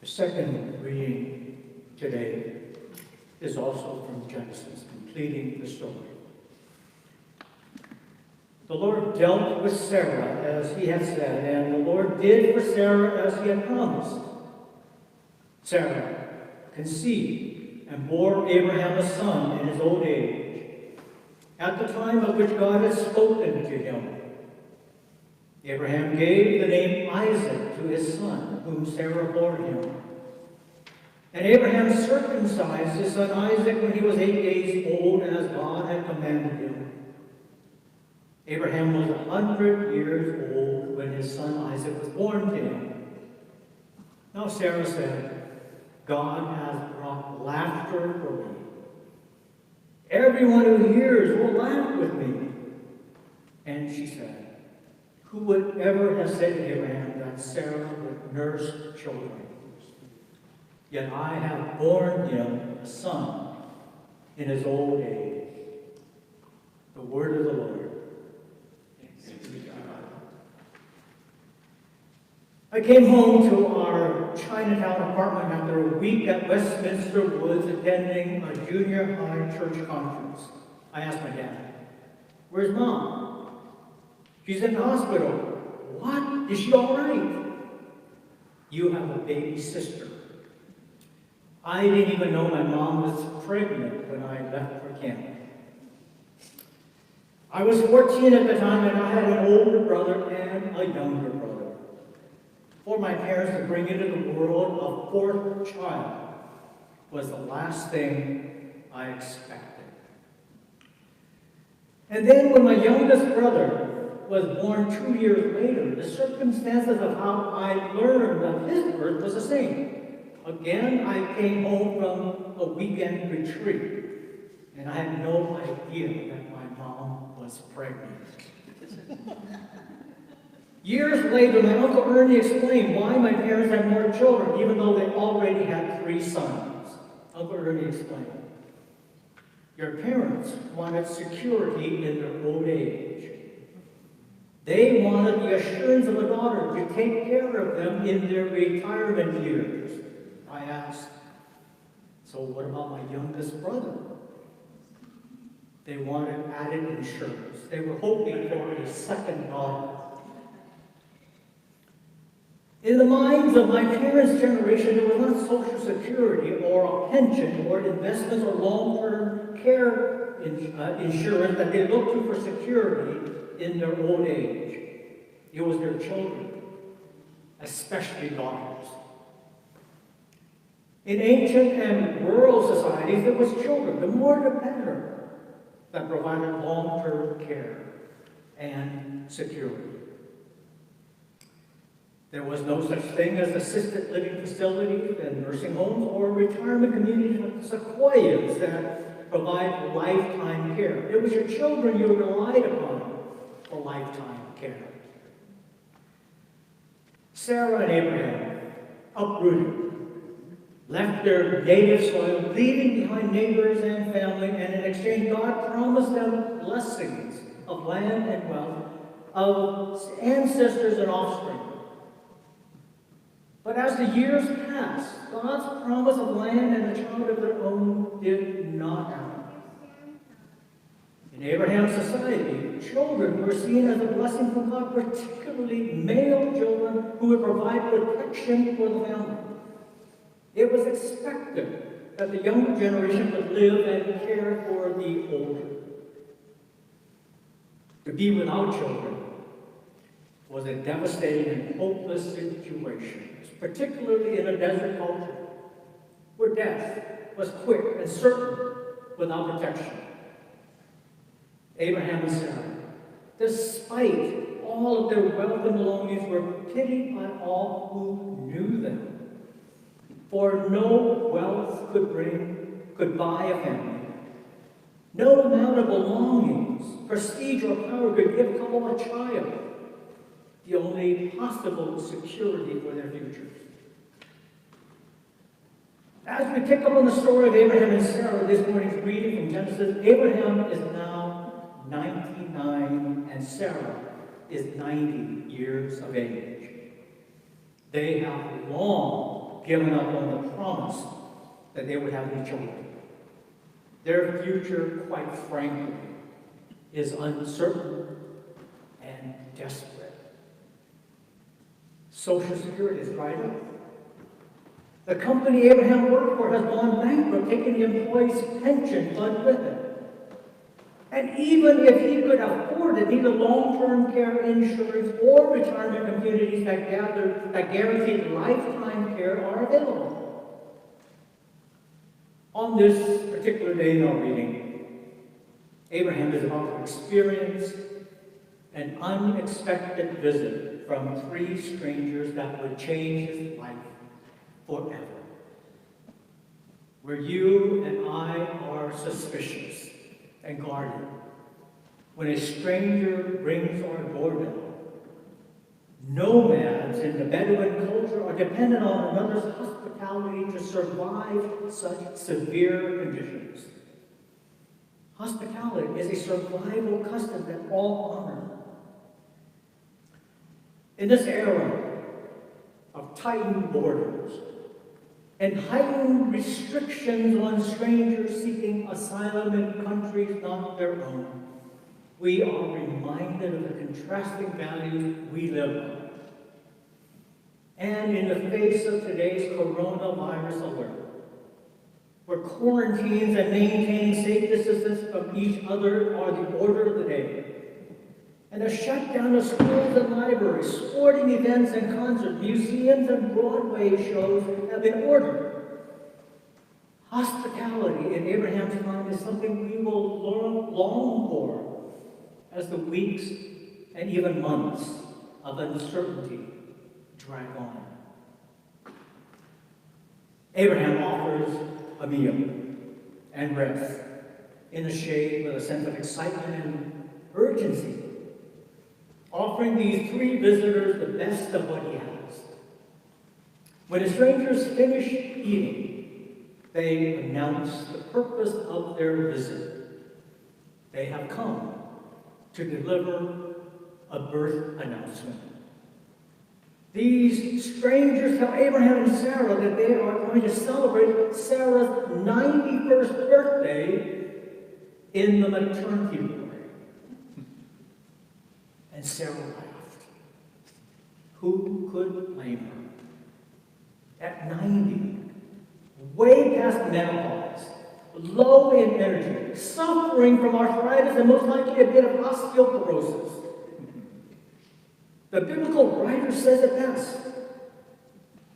The second reading today is also from Genesis, completing the story. The Lord dealt with Sarah as he had said, and the Lord did for Sarah as he had promised. Sarah conceived and bore Abraham a son in his old age, at the time of which God had spoken to him. Abraham gave the name Isaac to his son, whom Sarah bore him. And Abraham circumcised his son Isaac when he was 8 days old, as God had commanded him. Abraham was 100 years old when his son Isaac was born to him. Now Sarah said, God has brought laughter for me. Everyone who hears will laugh with me. And she said, who would ever have said to Abraham that Sarah would nurse children? Yet I have borne him a son in his old age. The word of the Lord. Thanks be to God. I came home to our Chinatown apartment after a week at Westminster Woods attending a junior high church conference. I asked my dad, where's Mom? She's in the hospital. What? Is she all right? You have a baby sister. I didn't even know my mom was pregnant when I left for Canada. I was 14 at the time, and I had an older brother and a younger brother. For my parents to bring into the world a fourth child was the last thing I expected. And then when my youngest brother was born 2 years later, the circumstances of how I learned of his birth was the same. Again, I came home from a weekend retreat, and I had no idea that my mom was pregnant. Years later, my Uncle Ernie explained why my parents had more children, even though they already had 3 sons. Uncle Ernie explained, your parents wanted security in their old age. They wanted the assurance of a daughter to take care of them in their retirement years. I asked, so what about my youngest brother? They wanted added insurance. They were hoping for a second daughter. In the minds of my parents' generation, there was not Social Security or a pension or investments or long-term care insurance that they looked to for security in their old age. It was their children, especially daughters. In ancient and rural societies, it was children, the more the better, that provided long-term care and security. There was no such thing as assisted living facilities and nursing homes or retirement communities like sequoias that provide lifetime care. It was your children you relied upon for lifetime care. Sarah and Abraham uprooted, left their native soil, leaving behind neighbors and family, and in exchange, God promised them blessings of land and wealth, of ancestors and offspring. But as the years passed, God's promise of land and a child of their own did not happen. In Abraham's society, children were seen as a blessing from God, particularly male children who would provide protection for the family. It was expected that the younger generation would live and care for the older. To be without children was a devastating and hopeless situation, particularly in a desert culture, where death was quick and certain without protection. Abraham and Sarah, despite all of their wealth and belongings, were pitied by all who knew them. For no wealth could buy a family. No amount of belongings, prestige, or power could give a couple a child the only possible security for their futures. As we pick up on the story of Abraham and Sarah, this morning's reading from Genesis, Abraham is now 99 and Sarah is 90 years of age. They have long given up on the promise that they would have any children. Their future, quite frankly, is uncertain and desperate. Social Security is dried up. The company Abraham worked for has gone bankrupt, taking the employee's pension fund with it. And even if he could afford it, neither long-term care insurance or retirement communities that guaranteed lifetime care are available. On this particular day in our reading, Abraham is about to experience an unexpected visit from three strangers that would change his life forever. Where you and I are suspicious and guarded, when a stranger rings our doorbell, nomads in the Bedouin culture are dependent on another's hospitality to survive such severe conditions. Hospitality is a survival custom that all honor. In this era of tightened borders and heightened restrictions on strangers seeking asylum in countries not their own, we are reminded of the contrasting values we live on. And in the face of today's coronavirus alert, where quarantines and maintaining safe distance from each other are the order of the day, and a shutdown of schools and libraries, sporting events and concerts, museums and Broadway shows have been ordered. Hospitality in Abraham's time is something we will long for as the weeks and even months of uncertainty drag on. Abraham offers a meal and rest in the shade with a sense of excitement and urgency, offering these three visitors the best of what he has. When the strangers finish eating, they announce the purpose of their visit. They have come to deliver a birth announcement. These strangers tell Abraham and Sarah that they are going to celebrate Sarah's 91st birthday in the maternity ward. And Sarah laughed. Who could blame her? At 90, way past menopause, low in energy, suffering from arthritis, and most likely a bit of osteoporosis. The biblical writer says it best.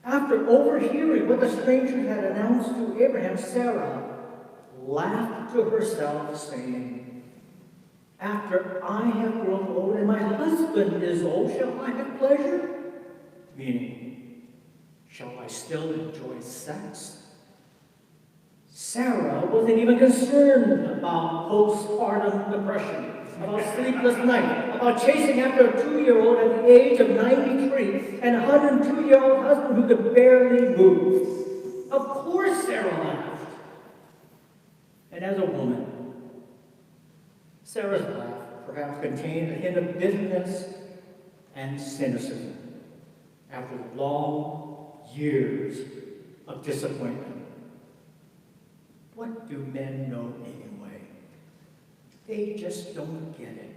After overhearing what the stranger had announced to Abraham, Sarah laughed to herself, saying, "After I have grown old and my husband is old, shall I have pleasure?" Meaning, shall I still enjoy sex? Sarah wasn't even concerned about postpartum depression, about sleepless nights, about chasing after a 2-year-old at the age of 93 and a 102-year-old husband who could barely move. Of course Sarah laughed. And as a woman, Sarah's laugh perhaps contained a hint of bitterness and cynicism after long years of disappointment. What do men know anyway? They just don't get it.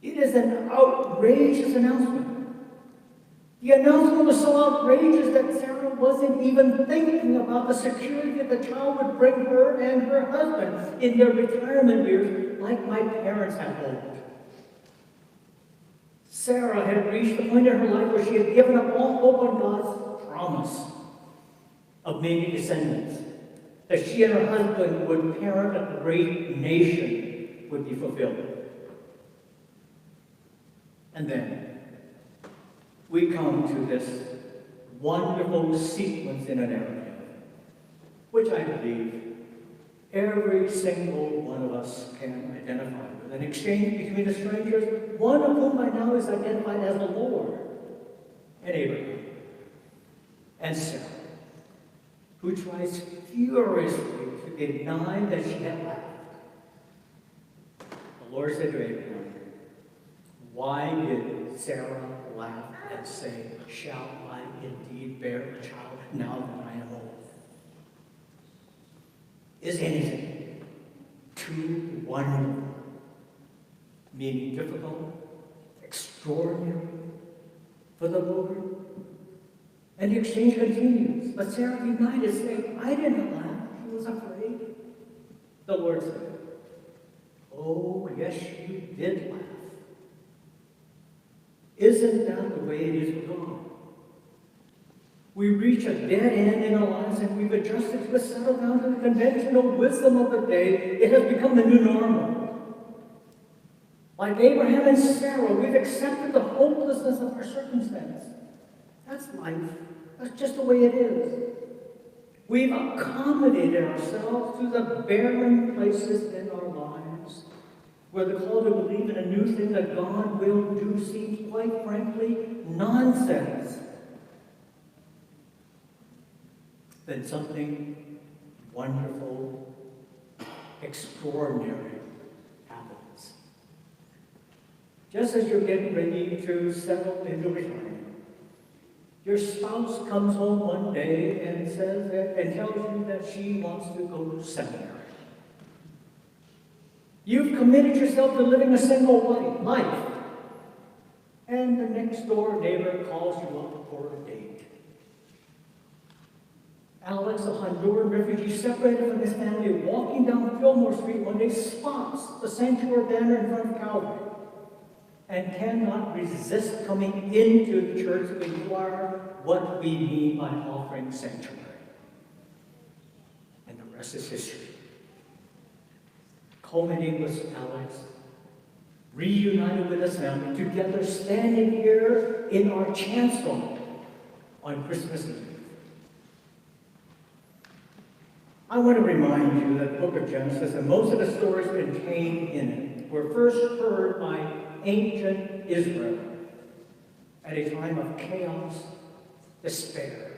It is an outrageous announcement. The announcement was so outrageous that Sarah wasn't even thinking about the security that the child would bring her and her husband in their retirement years, like my parents had hoped. Sarah had reached the point in her life where she had given up all hope on God's promise of many descendants, that she and her husband would parent a great nation would be fulfilled. And then we come to this wonderful sequence in a narrative, which I believe every single one of us can identify with. An exchange between the strangers, one of whom by now is identified as the Lord, and Abraham, and Sarah, who tries furiously to deny that she had laughed. The Lord said to Abraham, "Why did Sarah laugh and say, shall I indeed bear a child now that I am old? Is anything too wonderful, meaning difficult, extraordinary for the Lord? And the exchange continues. But Sarah denied it, saying, I didn't laugh. She was afraid. The Lord said, oh, yes, you did laugh. Isn't that the way it is with God? We reach a dead end in our lives and we've adjusted to settle down to the conventional wisdom of the day. It has become the new normal. Like Abraham and Sarah, we've accepted the hopelessness of our circumstance. That's life. That's just the way it is. We've accommodated ourselves to the barren places in our lives, where the call to believe in a new thing that God will do seems, quite frankly, nonsense. Then something wonderful, extraordinary happens. Just as you're getting ready to settle into retirement, your spouse comes home one day and says and tells you that she wants to go to seminary. You've committed yourself to living a single life, and the next door neighbor calls you up for a date. Alex, a Honduran refugee separated from his family, walking down Fillmore Street one day, spots the sanctuary banner in front of Calvary and cannot resist coming into the church to inquire what we mean by offering sanctuary. And the rest is history. Culminating with Alex, reunited with his family, together standing here in our chancel on Christmas Eve. I want to remind you that the book of Genesis and most of the stories contained in it were first heard by ancient Israel at a time of chaos, despair,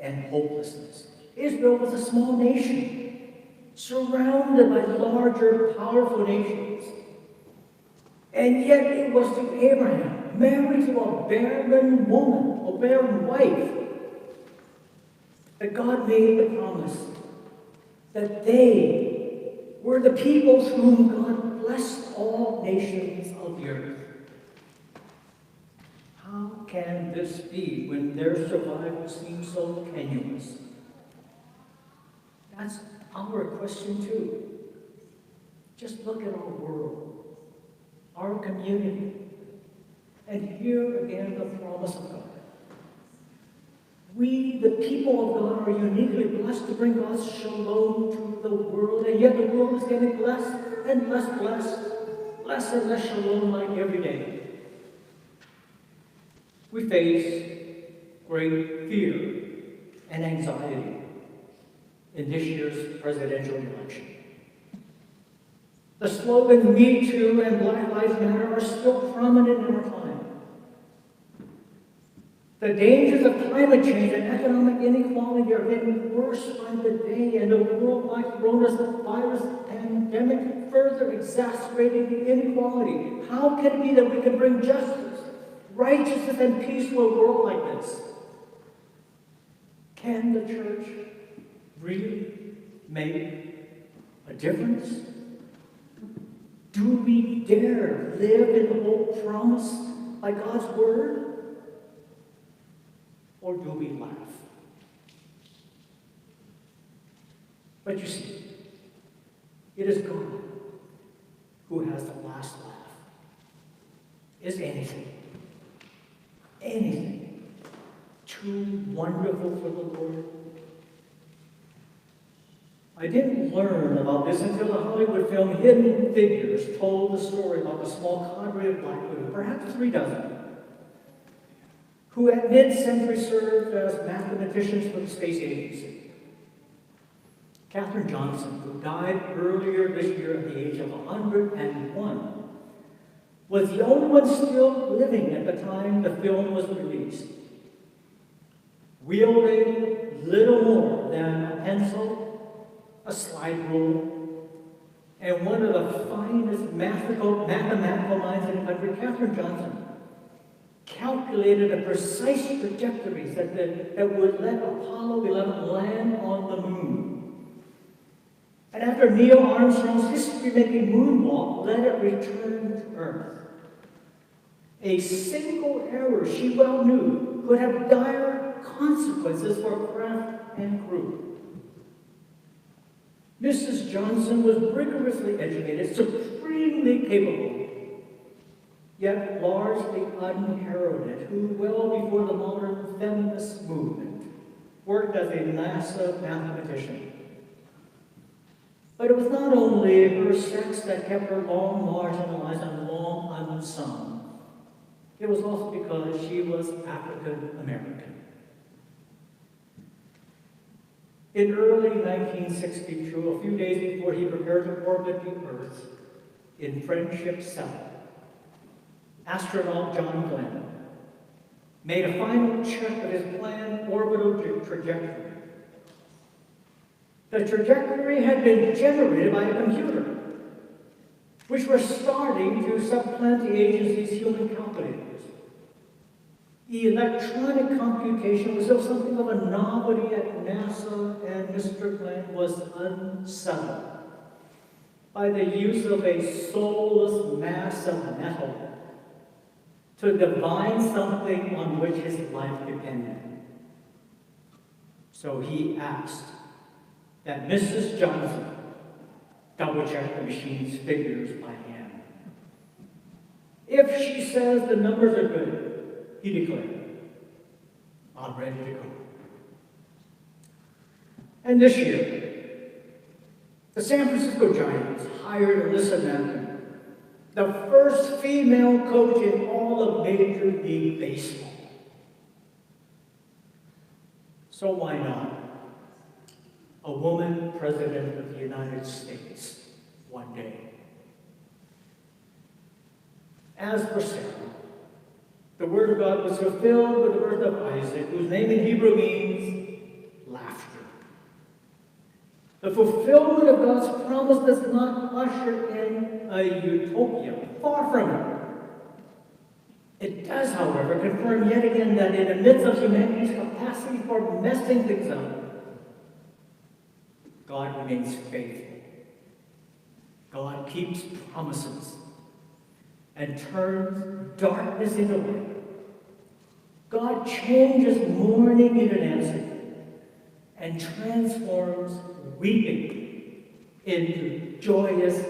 and hopelessness. Israel was a small nation, surrounded by larger, powerful nations. And yet it was to Abraham, married to a barren woman, a barren wife, that God made the promise that they were the peoples whom God blessed all nations of the earth. How can this be when their survival seems so tenuous? That's our question too. Just look at our world, our community, and hear again the promise of God. We, the people of God, are uniquely blessed to bring God's shalom to the world, and yet the world is getting less and less blessed, less and less shalom like every day. We face great fear and anxiety in this year's presidential election. The slogan Me Too and Black Lives Matter are still prominent in our time. The dangers of climate change and economic inequality are getting worse by the day, and a worldwide coronavirus pandemic further exacerbating the inequality. How can it be that we can bring justice, righteousness, and peace to a world like this? Can the church really make a difference? Do we dare live in the hope promised by God's word? Or do we laugh? But you see, it is God who has the last laugh. Is anything too wonderful for the Lord? I didn't learn about this until the Hollywood film Hidden Figures told the story about the small cadre of black women, perhaps 3 dozen, who at mid-century served as mathematicians for the space agency. Katherine Johnson, who died earlier this year at the age of 101, was the only one still living at the time the film was released. Wielding little more than a pencil, a slide rule, and one of the finest mathematical minds in the country, Katherine Johnson calculated the precise trajectories that would let Apollo 11 land on the moon. And after Neil Armstrong's history-making moonwalk led it return to Earth, a single error, she well knew, could have dire consequences for craft and crew. Mrs. Johnson was rigorously educated, supremely capable, yet largely unheralded, who, well before the modern feminist movement, worked as a NASA mathematician. But it was not only her sex that kept her long marginalized and long unsung. It was also because she was African American. In early 1962, a few days before he prepared to orbit the Earth in Friendship 7, astronaut John Glenn made a final check of his planned orbital trajectory. The trajectory had been generated by a computer, which were starting to supplant the agency's human calculators. The electronic computation was still something of a novelty at NASA, and Mr. Glenn was unsettled by the use of a soulless mass of metal to divine something on which his life depended. So he asked that Mrs. Johnson double-check the machine's figures by hand. If she says the numbers are good, he declared, I'm ready to go. And this year, the San Francisco Giants hired Alyssa Manton, the first female coach in all of Major League Baseball. So why not a woman president of the United States one day? As for Sarah, the word of God was fulfilled with the birth of Isaac, whose name in Hebrew means laughter. The fulfillment of God's promise does not usher in a utopia. Far from it. It does, however, confirm yet again that in the midst of humanity's capacity for messing things up, God remains faithful. God keeps promises and turns darkness into light. God changes mourning into dancing and transforms weeping into joyous